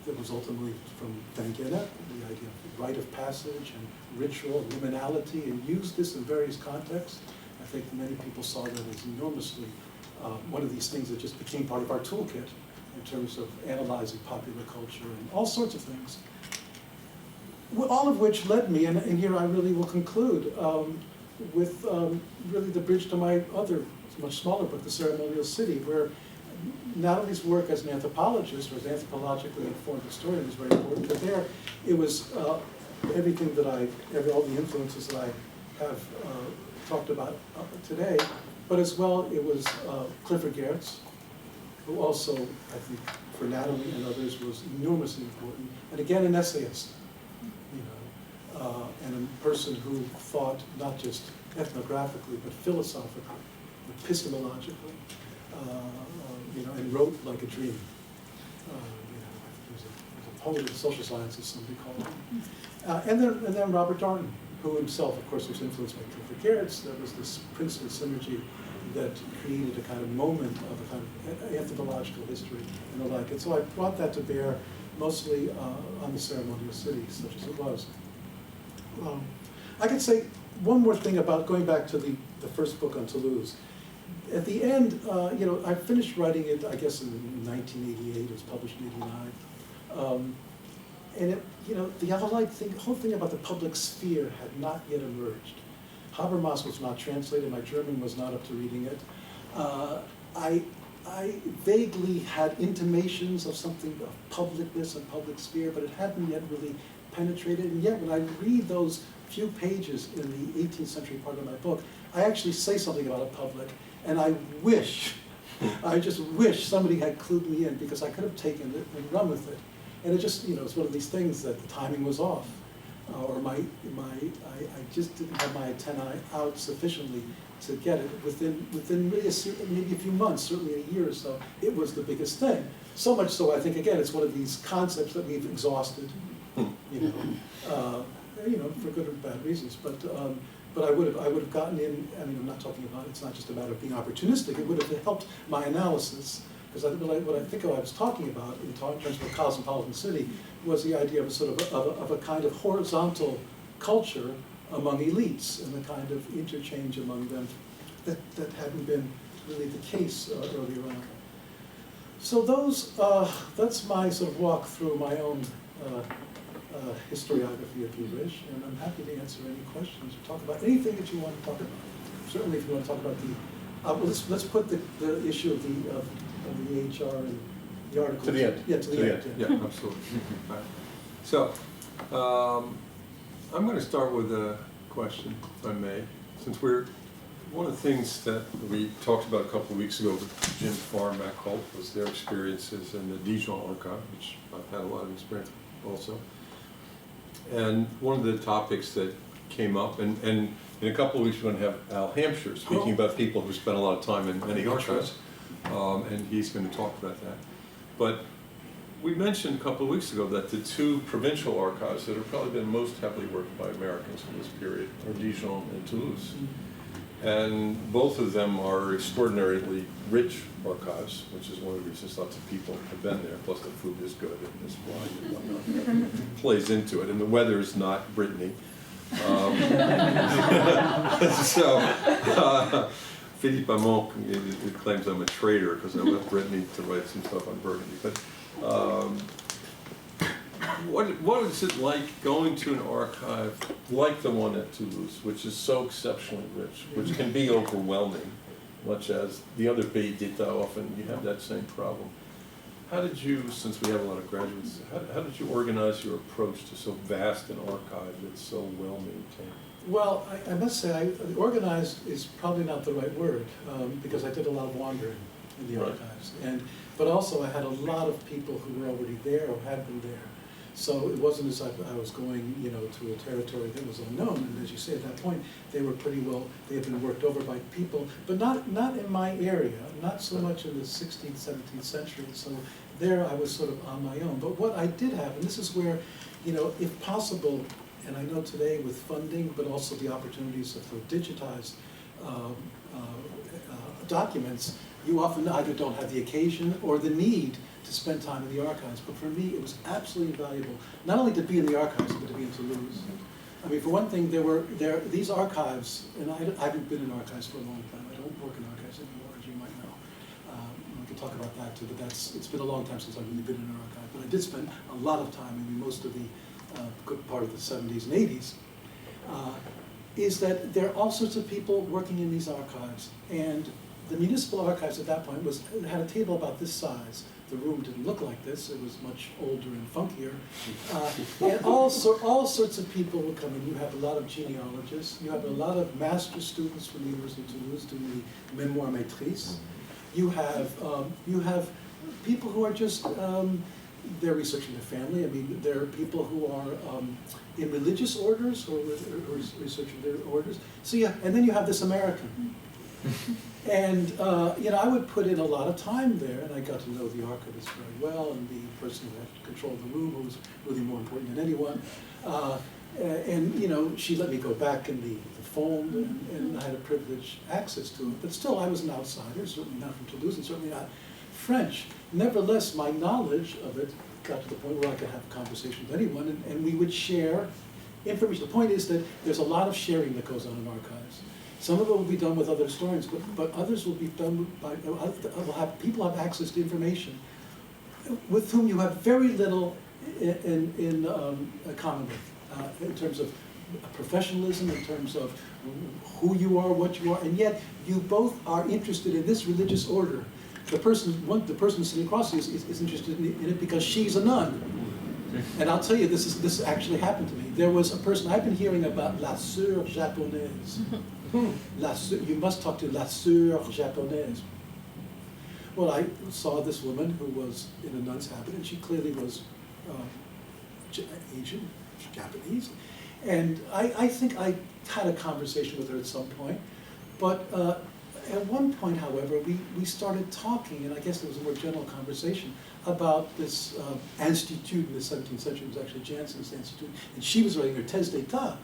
Speaker 1: that was ultimately from Van Gennep, the idea of rite of passage and ritual, liminality, and used this in various contexts. I think many people saw that as enormously one of these things that just became part of our toolkit in terms of analyzing popular culture and all sorts of things. All of which led me, and here I really will conclude, with really the bridge to my other, much smaller book, The Ceremonial City, where Natalie's work as an anthropologist, or as anthropologically informed historian, is very important. But there, it was everything that all the influences that I have talked about today, but as well, it was Clifford Geertz, who also, I think, for Natalie and others, was enormously important. And again, an essayist, and a person who thought not just ethnographically, but philosophically, epistemologically, and wrote like a dream. He was a poet of the social sciences, somebody called him. And then Robert Darnton, who himself, of course, was influenced by Clifford Geertz. There was this Princeton synergy that created a kind of moment of a kind of anthropological history and the like. And so I brought that to bear mostly on the ceremonial city, such as it was. I could say one more thing about going back to the first book on Toulouse. At the end, I finished writing it, I guess, in 1988. It was published in '89. And the whole thing about the public sphere had not yet emerged. Habermas was not translated. My German was not up to reading it. I vaguely had intimations of something of publicness and public sphere, but it hadn't yet really penetrated. And yet, when I read those few pages in the 18th century part of my book, I actually say something about a public, and I just wish somebody had clued me in, because I could have taken it and run with it. And it just, it's one of these things that the timing was off, or I just didn't have my antennae out sufficiently to get it. Within really maybe a few months, certainly a year or so, it was the biggest thing. So much so, I think, again, it's one of these concepts that we've exhausted, for good or bad reasons. But I would have gotten in. I mean, I'm not talking about. It's not just a matter of being opportunistic. It would have helped my analysis, because what I think I was talking about in terms of a cosmopolitan city was the idea of a sort of a kind of horizontal culture among elites, and the kind of interchange among them that hadn't been really the case earlier on. So that's my sort of walk through my own historiography, if you wish, and I'm happy to answer any questions or talk about anything that you want to talk about. Certainly, if you want to talk about the, let's put the issue of the AHR and the article
Speaker 3: to the end.
Speaker 1: Yeah, to the end.
Speaker 4: Yeah, absolutely. Right. So, I'm going to start with a question, if I may, since one of the things that we talked about a couple of weeks ago with Jim Farr, Matt Culp, was their experiences in the Dijon archive, which I've had a lot of experience with also. And one of the topics that came up, and in a couple of weeks we're going to have Al Hampshire speaking about people who spent a lot of time in many archives, and he's going to talk about that. But we mentioned a couple of weeks ago that the two provincial archives that have probably been most heavily worked by Americans in this period are Dijon and Toulouse. And both of them are extraordinarily rich archives, which is one of the reasons lots of people have been there, plus the food is good and it's wine and whatnot plays into it, and the weather is not Brittany. Philippe Amont claims I'm a traitor because I left Brittany to write some stuff on Burgundy. But what is it like going to an archive like the one at Toulouse, which is so exceptionally rich, which can be overwhelming, much as the other pays d'etat often you have that same problem. How did you, since we have a lot of graduates, how did you organize your approach to so vast an archive that's so well maintained?
Speaker 1: Well, I must say, organized is probably not the right word, because I did a lot of wandering in the archives. But also I had a lot of people who were already there or had been there. So it wasn't as if I was going, you know, to a territory that was unknown. And as you say, at that point, they were pretty well, they had been worked over by people, but not in my area, not so much in the 16th, 17th century. So there I was sort of on my own. But what I did have, and this is where, you know, if possible, and I know today with funding, but also the opportunities for digitized documents, you often either don't have the occasion or the need to spend time in the archives. But for me, it was absolutely invaluable, not only to be in the archives, but to be in Toulouse. I mean, for one thing, these archives, and I haven't been in archives for a long time. I don't work in archives anymore, as you might know. We can talk about that too, but it's been a long time since I've really been in an archive. But I did spend a lot of time, I mean, most of the good part of the 70s and 80s, is that there are all sorts of people working in these archives. And the municipal archives at that point had a table about this size. The room didn't look like this, it was much older and funkier. And all sorts of people would come in. You have a lot of genealogists, you have a lot of master students from the University of Toulouse doing the Mémoire Maîtrise. You have people who are just, they're researching their family. I mean, there are people who are in religious orders or researching their orders. So yeah, and then you have this American. And you know, I would put in a lot of time there, and I got to know the archivist very well, and the person who had to control the room, who was really more important than anyone. And you know, she let me go back in the phone, and I had a privileged access to it. But still, I was an outsider, certainly not from Toulouse, and certainly not French. Nevertheless, my knowledge of it got to the point where I could have a conversation with anyone, and we would share information. The point is that there's a lot of sharing that goes on in archives. Some of it will be done with other historians, but others will be done by, people have access to information with whom you have very little in common with, in terms of professionalism, in terms of who you are, what you are, and yet you both are interested in this religious order. The person sitting across you is interested in it because she's a nun. And I'll tell you, this actually happened to me. There was a person, I've been hearing about la sœur japonaise. You must talk to la sœur japonaise. Well, I saw this woman who was in a nun's habit, and she clearly was Asian, Japanese. And I think I had a conversation with her at some point. But at one point, however, we started talking, and I guess there was a more general conversation about this institute in the 17th century. It was actually Jansen's institute, and she was writing her thèse d'état,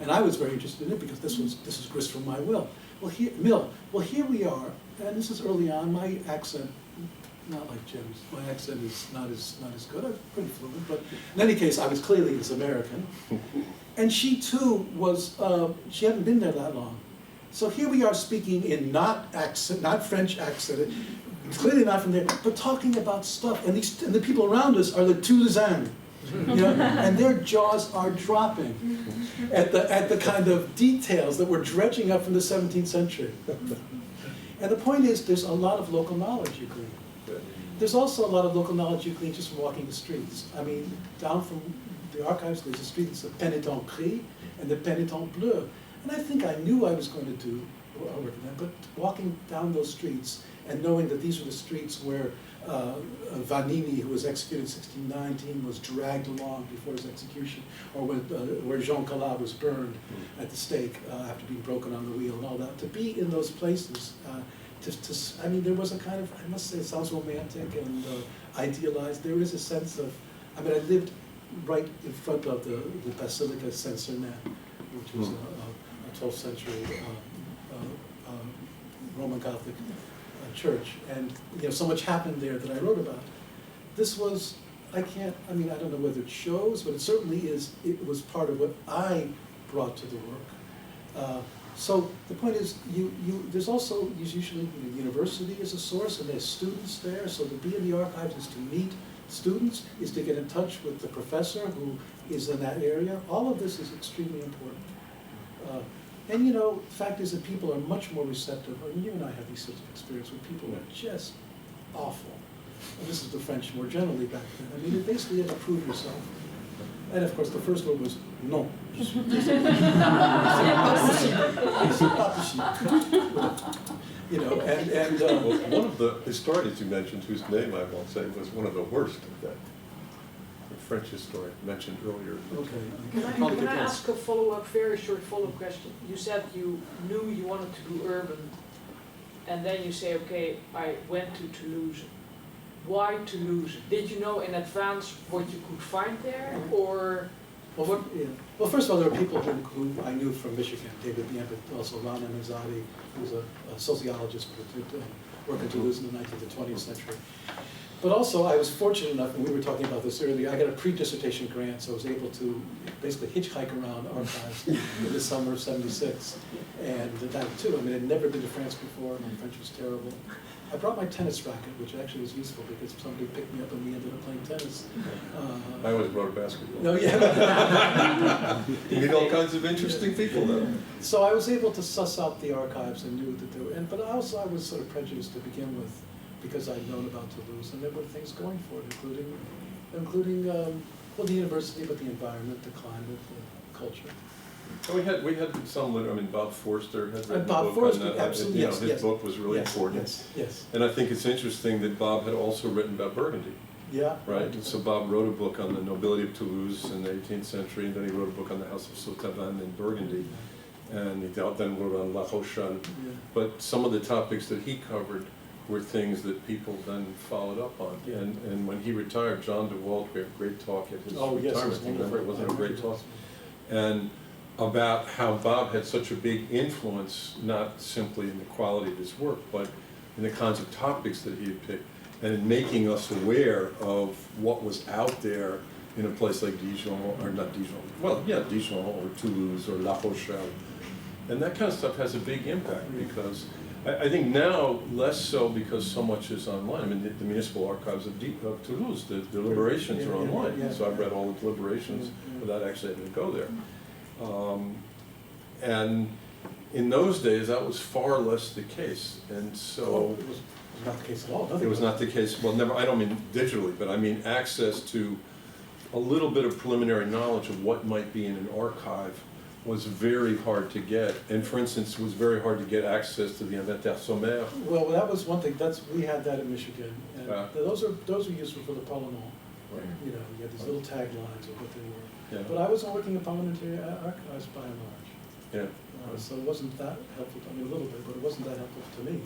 Speaker 1: and I was very interested in it because this was grist from my will. Well, here we are, and this is early on. My accent, not like Jim's. My accent is not as good. I'm pretty fluent, but in any case, I was clearly as American, and she too was. She hadn't been there that long. So here we are speaking in not French accent, clearly not from there, but talking about stuff. And the people around us are the Toulousains, you know, and their jaws are dropping at the kind of details that we're dredging up from the 17th century. And the point is, there's a lot of local knowledge you glean. There's also a lot of local knowledge you glean just from walking the streets. I mean, down from the archives, there's a street that's the Pénitent Gris and the Pénitent Bleu. And I think I knew I was going to do work in that, but walking down those streets and knowing that these were the streets where Vanini, who was executed in 1619, was dragged along before his execution, or where Jean Calas was burned at the stake after being broken on the wheel and all that. To be in those places, I mean, there was a kind of, I must say, it sounds romantic and idealized. There is a sense of, I mean, I lived right in front of the Basilica Saint-Sernin, which was a 12th century Roman Catholic church, and you know, so much happened there that I wrote about. This was, I don't know whether it shows, but it certainly is. It was part of what I brought to the work. So the point is, there's also usually the university is a source, and there's students there. So to be in the archives is to meet students, is to get in touch with the professor who is in that area. All of this is extremely important. And you know, the fact is that people are much more receptive. I mean, you and I have these sorts of experience where people are just awful. And this is the French more generally back then. I mean, you basically had to prove yourself. And of course, the first word was non. You know, and
Speaker 4: well, one of the historians you mentioned, whose name I won't say, was one of the worst of that. French historian mentioned earlier.
Speaker 1: Okay.
Speaker 2: Can I ask a follow-up, very short follow-up question? You said you knew you wanted to do urban, and then you say, okay, I went to Toulouse. Why Toulouse? Did you know in advance what you could find there, or?
Speaker 1: Well, first of all, there were people who I knew from Michigan, David Bien, but also Ron Amizadi, who was a sociologist who worked in Toulouse in the 19th and 20th century. But also, I was fortunate enough, and we were talking about this earlier, I got a pre-dissertation grant, so I was able to basically hitchhike around archives in the summer of '76. And that too, I mean, I'd never been to France before, my French was terrible. I brought my tennis racket, which actually was useful because somebody picked me up and we ended up playing tennis.
Speaker 4: I always brought a basketball.
Speaker 1: No, yeah.
Speaker 4: You meet all kinds of interesting people though.
Speaker 1: So I was able to suss out the archives and knew that there were, but also I was sort of prejudiced to begin with because I'd known about Toulouse, and there were things going for it, including well, the university, but the environment, the climate, the culture.
Speaker 4: And we had some, I mean, Bob Forster had written
Speaker 1: Bob
Speaker 4: a book
Speaker 1: Forster,
Speaker 4: on that.
Speaker 1: absolutely,
Speaker 4: You know,
Speaker 1: yes,
Speaker 4: his
Speaker 1: yes.
Speaker 4: book was really
Speaker 1: Yes,
Speaker 4: important.
Speaker 1: Yes.
Speaker 4: And I think it's interesting that Bob had also written about Burgundy,
Speaker 1: Yeah.
Speaker 4: right? And so Bob wrote a book on the nobility of Toulouse in the 18th century, and then he wrote a book on the House of Saint-Tavan in Burgundy. And he then wrote on La Rochelle.
Speaker 1: Yeah.
Speaker 4: But some of the topics that he covered were things that people then followed up on.
Speaker 1: Yeah.
Speaker 4: And when he retired, John DeWalt gave a great talk at his
Speaker 1: Oh, yes, it was
Speaker 4: retirement. Remember, it wasn't a great
Speaker 1: wonderful.
Speaker 4: talk? And about how Bob had such a big influence, not simply in the quality of his work, but in the kinds of topics that he had picked, and in making us aware of what was out there in a place like Dijon, or not Dijon, well, yeah, Dijon, or Toulouse, or La Rochelle. And that kind of stuff has a big impact, because I think now, less so because so much is online. I mean, the municipal archives of Toulouse, the deliberations are online.
Speaker 1: Yeah.
Speaker 4: So I've read all the deliberations without actually having to go there. And in those days, that was far less the case. And so
Speaker 1: It was not the case at all.
Speaker 4: it was not the case, well, never, I don't mean digitally, but I mean access to a little bit of preliminary knowledge of what might be in an archive was very hard to get. And for instance, it was very hard to get access to the inventaire sommaire.
Speaker 1: Well, that was one thing. We had that in Michigan, and
Speaker 4: Yeah.
Speaker 1: those are useful for the Parlement.
Speaker 4: Right.
Speaker 1: You know, you had these little taglines of what they were.
Speaker 4: Yeah.
Speaker 1: But I was working in parliamentary archives by and large,
Speaker 4: Yeah.
Speaker 1: so it wasn't that helpful. I mean, a little bit, but it wasn't that helpful to me.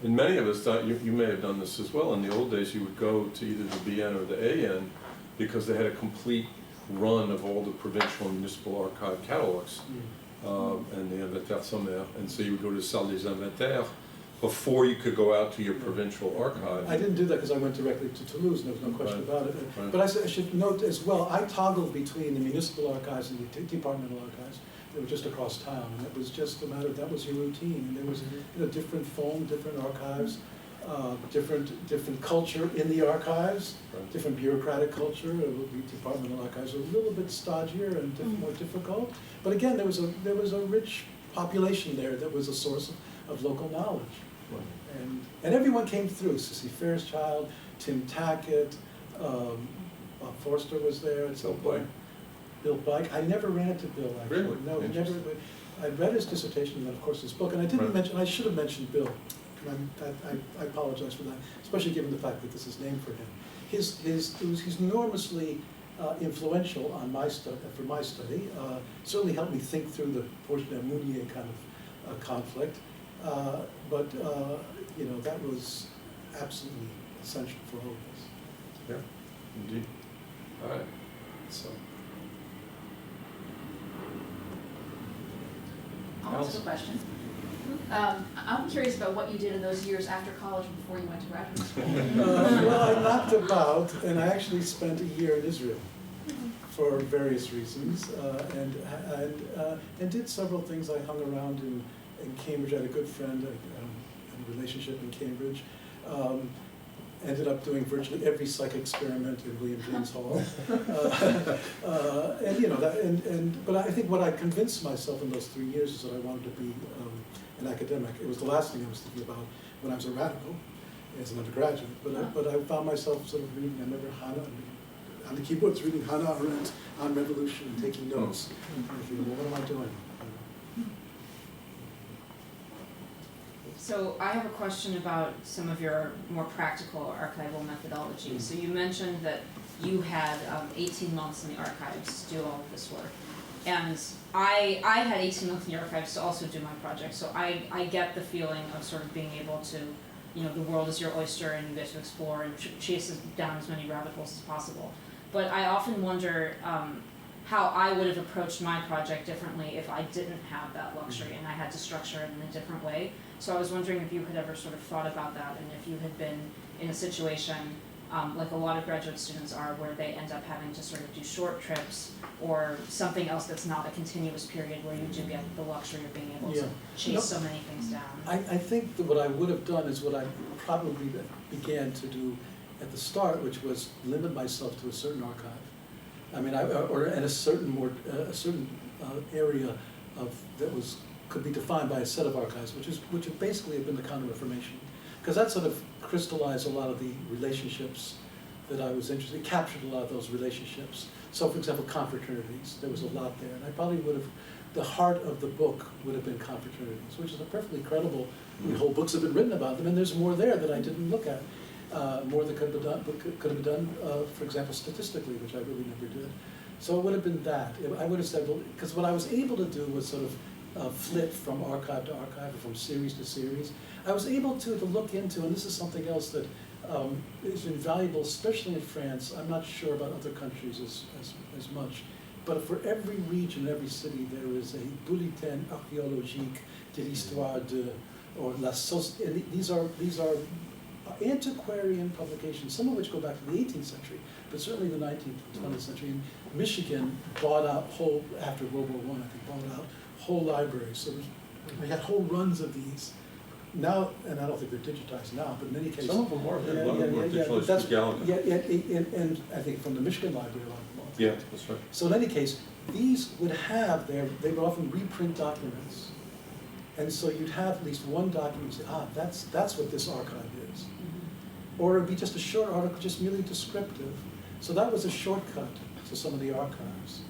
Speaker 4: And many of us thought, you may have done this as well, in the old days you would go to either the BN or the AN because they had a complete run of all the provincial and municipal archive catalogs and the inventaire sommaire, and so you would go to the Salle des Inventaires before you could go out to your provincial archive.
Speaker 1: I didn't do that because I went directly to Toulouse, and there was no question
Speaker 4: Right.
Speaker 1: about it.
Speaker 4: Right.
Speaker 1: But I should note as well, I toggled between the municipal archives and the departmental archives. They were just across town, and it was just a matter, that was your routine. And there was, different foam, different archives, different culture in the archives,
Speaker 4: Right.
Speaker 1: different bureaucratic culture. The departmental archives were a little bit stodgier and more difficult. But again, there was a rich population there that was a source of local knowledge. And everyone came through. Sissy Fairchild, Tim Tackett, Bob Forster was there at some point. Bill Beik. I never ran into Bill, actually.
Speaker 4: Really?
Speaker 1: No, he never. I read his dissertation and then, of course, his book. And I didn't
Speaker 4: Right.
Speaker 1: mention, I should have mentioned Bill. And I apologize for that, especially given the fact that this is named for him. He's enormously influential on for my study. Certainly helped me think through the Portland-Mounier kind of conflict. But that was absolutely essential for all of us.
Speaker 4: Yeah, indeed. All right, so.
Speaker 5: I'll ask a question. I'm curious about what you did in those years after college and before you went to graduate school.
Speaker 1: Well, I knocked about, and I actually spent a year in Israel for various reasons, and did several things. I hung around in Cambridge. I had a good friend, a relationship in Cambridge. Ended up doing virtually every psych experiment in William James Hall, but I think what I convinced myself in those 3 years is that I wanted to be an academic. It was the last thing I was thinking about when I was a radical as an undergraduate. But I found myself sort of reading. I remember Hannah on the keyboards, reading Hannah Arendt on revolution and taking notes. And thinking, well, what am I doing?
Speaker 5: So I have a question about some of your more practical archival methodology. So you mentioned that
Speaker 6: you had 18 months in the archives to do all of this work. And I had 18 months in the archives to also do my project, so I get the feeling of sort of being able to, you know, the world is your oyster and you get to explore and chase down as many rabbit holes as possible. But I often wonder how I would have approached my project differently if I didn't have that luxury and I had to structure it in a different way. So I was wondering if you had ever sort of thought about that, and if you had been in a situation like a lot of graduate students are, where they end up having to sort of do short trips or something else that's not a continuous period where you do get the luxury of being able to chase so many things down.
Speaker 1: I think that what I would have done is what I probably began to do at the start, which was limit myself to a certain archive. I mean, or at a certain area of could be defined by a set of archives, which have basically been the Counter-Reformation, because that sort of crystallized a lot of the relationships that I was interested in, captured a lot of those relationships. So, for example, confraternities, there was a lot there, and I probably would have, the heart of the book would have been confraternities, which is a perfectly credible. Whole books have been written about them, and there's more there that I didn't look at. More that could have been done, for example, statistically, which I really never did. So it would have been that. I would have said, well, because what I was able to do was sort of flit from archive to archive, or from series to series. I was able to look into, and this is something else that is invaluable, especially in France. I'm not sure about other countries as much, but for every region, every city, there is a bulletin archéologique de l'histoire de, or la société. And these are antiquarian publications, some of which go back to the 18th century, but certainly the 19th and 20th century. And Michigan bought out after World War I, I think, bought out whole libraries. So we had whole runs of these. Now, and I don't think they're digitized now, but in any case.
Speaker 3: Some of them are, a lot of them are digitalized.
Speaker 1: And I think from the Michigan Library, a lot of them are.
Speaker 3: Yeah, that's right.
Speaker 1: So in any case, these would have they would often reprint documents. And so you'd have at least one document say, that's what this archive is. Or it'd be just a short article, just merely descriptive. So that was a shortcut to some of the archives.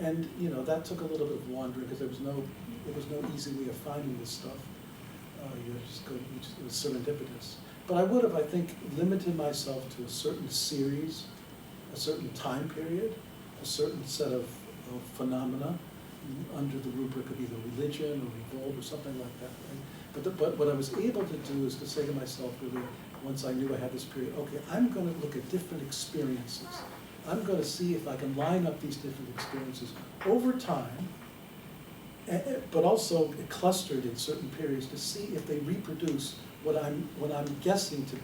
Speaker 1: And you know, that took a little bit of wandering, because there was no easy way of finding this stuff. It was serendipitous. But I would have, I think, limited myself to a certain series, a certain time period, a certain set of phenomena under the rubric of either religion or revolt or something like that. Right? But what I was able to do is to say to myself, really, once I knew I had this period, okay, I'm going to look at different experiences. I'm going to see if I can line up these different experiences over time, but also clustered in certain periods, to see if they reproduce what I'm guessing to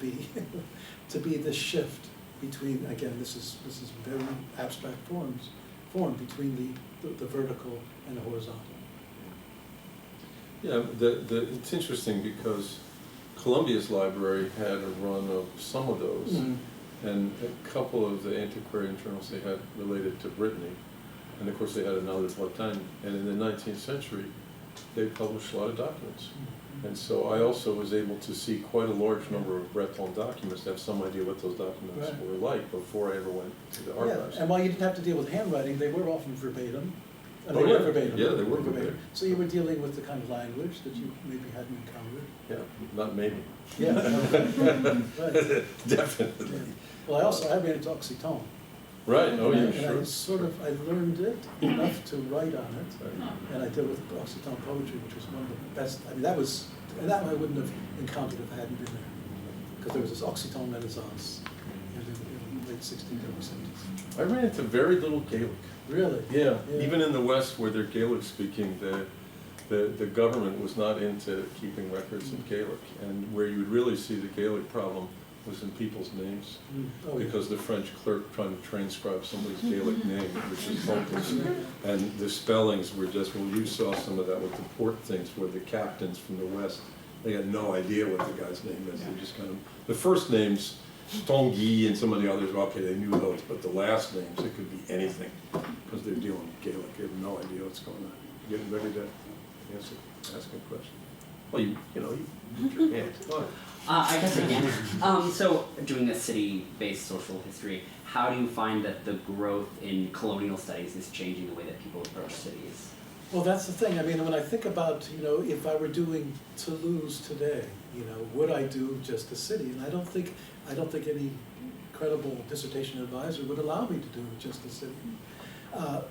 Speaker 1: be this shift between, again, this is very abstract form between the vertical and the horizontal.
Speaker 4: Yeah, it's interesting because Columbia's library had a run of some of those, and a couple of the antiquarian journals they had related to Brittany, and of course they had another Bretagne. And in the 19th century, they published a lot of documents. And so I also was able to see quite a large number of Breton documents, to have some idea what those documents were like before I ever went to the archives.
Speaker 1: Yeah, and while you didn't have to deal with handwriting, they were often verbatim. And
Speaker 4: Oh,
Speaker 1: they
Speaker 4: yeah.
Speaker 1: were verbatim.
Speaker 4: Yeah, they were verbatim.
Speaker 1: So you were dealing with the kind of language that you maybe hadn't encountered.
Speaker 4: Yeah, not maybe.
Speaker 1: Yeah. Right.
Speaker 4: Definitely.
Speaker 1: Yeah. Well, I ran into Occitan.
Speaker 4: Right, oh yeah,
Speaker 1: And
Speaker 4: sure.
Speaker 1: I learned it enough to write on it. And I did it with Occitan poetry, which was one of the best. I mean, that I wouldn't have encountered if I hadn't been there. Because there was this Occitan Renaissance in the late 16th, early 17th.
Speaker 4: I ran into very little Gaelic.
Speaker 1: Really?
Speaker 4: Yeah, even in the West where they're Gaelic speaking, the government was not into keeping records in Gaelic. And where you would really see the Gaelic problem was in people's names.
Speaker 1: Oh, yeah.
Speaker 4: Because the French clerk trying to transcribe somebody's Gaelic name, which is hopeless. And the spellings were just, well, you saw some of that with the port things, where the captains from the West, they had no idea what the guy's name is. They just kind of, the first names, Tanguy and some of the others, okay, they knew those, but the last names, it could be anything, because they're dealing with Gaelic. They have no idea what's going on. Getting ready to ask a question. Well, you moved your hand. Go on.
Speaker 7: I guess I can. So, doing a city-based social history, how do you find that the growth in colonial studies is changing the way that people approach cities?
Speaker 1: Well, that's the thing. I mean, when I think about, if I were doing Toulouse today, would I do just a city? And I don't think any credible dissertation advisor would allow me to do with just the city.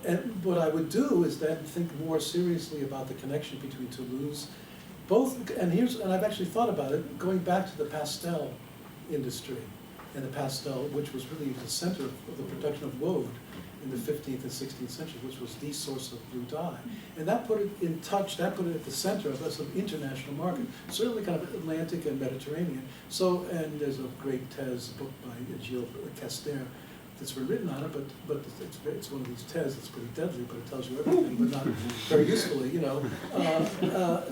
Speaker 1: And what I would do is then think more seriously about the connection between Toulouse, and I've actually thought about it, going back to the pastel industry, and the pastel, which was really the center of the production of woad in the 15th and 16th century, which was the source of blue dye. And that put it in touch, that put it at the center of this international market, certainly kind of Atlantic and Mediterranean. So, and there's a great thèse book by Gilles Castere that's been written on it, but it's one of these thèses that's pretty deadly, but it tells you everything, but not very usefully, you know.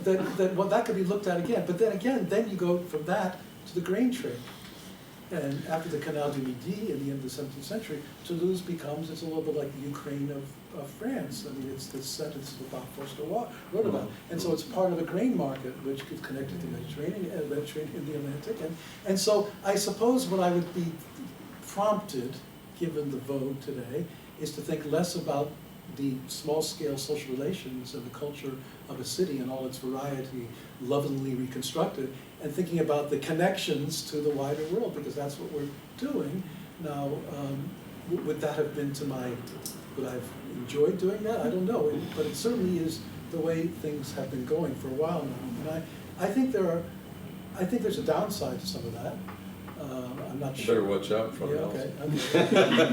Speaker 1: That could be looked at again. But then again, then you go from that to the grain trade. And after the Canal du Midi in the end of the 17th century, Toulouse becomes, it's a little bit like the Ukraine of France. I mean, it's this sentence that Bob Forster wrote about. And so it's part of a grain market which is connected to the Mediterranean and the Atlantic. And so I suppose what I would be prompted, given the vogue today, is to think less about the small-scale social relations and the culture of a city and all its variety, lovingly reconstructed, and thinking about the connections to the wider world, because that's what we're doing. Now, would that have been would I have enjoyed doing that? I don't know, but it certainly is the way things have been going for a while now. And I think there's a downside to some of that. I'm not sure.
Speaker 4: Better watch out from it.
Speaker 1: Okay.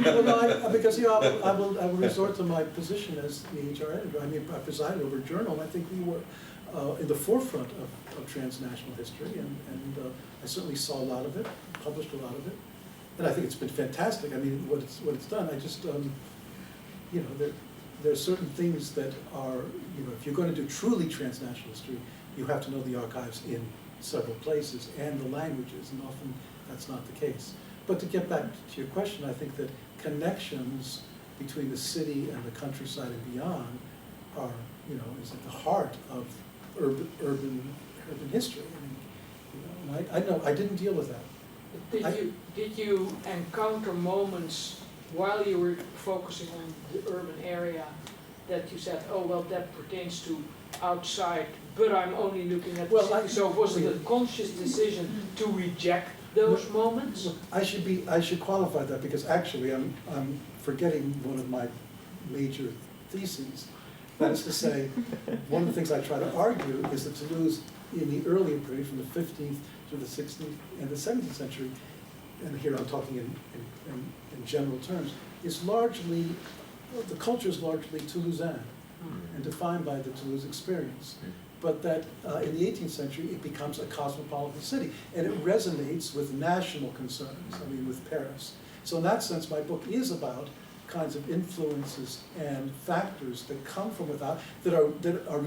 Speaker 1: Well, no, because I will resort to my position as the HR editor. I mean, I presided over a journal, and I think we were in the forefront of transnational history, and I certainly saw a lot of it, published a lot of it, and I think it's been fantastic. I mean, what it's done. I just you know, there are certain things that are, you know, if you're going to do truly transnational history, you have to know the archives in several places and the languages, and often that's not the case. But to get back to your question, I think that connections between the city and the countryside and beyond are, you know, is at the heart of urban history. I mean, you know, and I know I didn't deal with that.
Speaker 2: Did you encounter moments while you were focusing on the urban area that you said, oh well, that pertains to outside, but I'm only looking at the city? So was it a conscious decision to reject those moments?
Speaker 1: I should qualify that, because actually I'm forgetting one of my major theses. That is to say, one of the things I try to argue is that Toulouse, in the earlier period, from the 15th to the 16th and the 17th century, and here I'm talking in general terms, is largely, the culture is largely Toulousain and defined by the Toulouse experience. But that in the 18th century, it becomes a cosmopolitan city, and it resonates with national concerns, I mean, with Paris. So in that sense, my book is about kinds of influences and factors that come from without, that are